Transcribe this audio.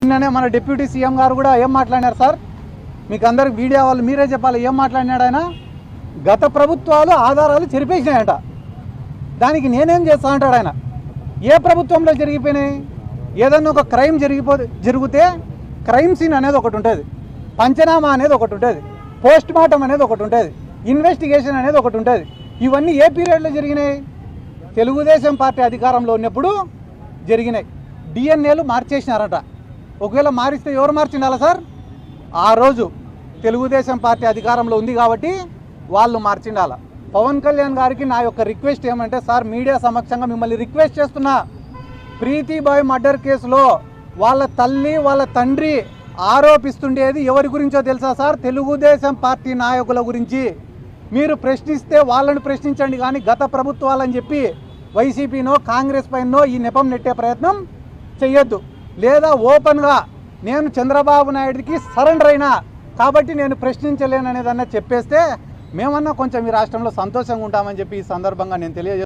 నిన్ననే మన deputy CM గారు కూడా ఏం మాట్లాడినారు సార్? మీకు అందరికి మీడియా వాళ్ళు మీరే చెప్పాలి ఏం మాట్లాడినాడు ఆయన. గత ప్రభుత్వాలు ఆధారాలు చెరిపేసినాయంట, దానికి నేనేం చేస్తా అంటాడు ఆయన. ఏ ప్రభుత్వంలో జరిగిపోయినాయి? ఏదన్నా ఒక క్రైమ్ జరిగితే క్రైమ్ సీన్ అనేది ఒకటి ఉంటుంది, పంచనామా అనేది ఒకటి ఉంటుంది, పోస్ట్ మార్టం అనేది ఒకటి ఉంటుంది, ఇన్వెస్టిగేషన్ అనేది ఒకటి ఉంటుంది. ఇవన్నీ ఏ పీరియడ్లో జరిగినాయి? తెలుగుదేశం పార్టీ అధికారంలో ఉన్నప్పుడు జరిగినాయి. డిఎన్ఏలు మార్చేసినారట. ఒకవేళ మారిస్తే ఎవరు మార్చిండాలా సార్? ఆ రోజు తెలుగుదేశం పార్టీ అధికారంలో ఉంది కాబట్టి వాళ్ళు మార్చిండాల. పవన్ కళ్యాణ్ గారికి నా యొక్క రిక్వెస్ట్ ఏమంటే, సార్ మీడియా సమక్షంగా మిమ్మల్ని రిక్వెస్ట్ చేస్తున్నా, ప్రీతిబాయ్ మర్డర్ కేసులో వాళ్ళ తల్లి వాళ్ళ తండ్రి ఆరోపిస్తుండేది ఎవరి గురించో తెలుసా సార్? తెలుగుదేశం పార్టీ నాయకుల గురించి. మీరు ప్రశ్నిస్తే వాళ్ళని ప్రశ్నించండి, కానీ గత ప్రభుత్వాలని చెప్పి వైసీపీనో కాంగ్రెస్ పైనో ఈ నెపం నెట్టే ప్రయత్నం చెయ్యొద్దు. లేదా ఓపెన్గా నేను చంద్రబాబు నాయుడికి సరెండర్ అయినా కాబట్టి నేను ప్రశ్నించలేననేదన్నా చెప్పేస్తే మేమన్నా కొంచెం ఈ రాష్ట్రంలో సంతోషంగా ఉంటామని చెప్పి ఈ సందర్భంగా నేను తెలియజేస్తాను.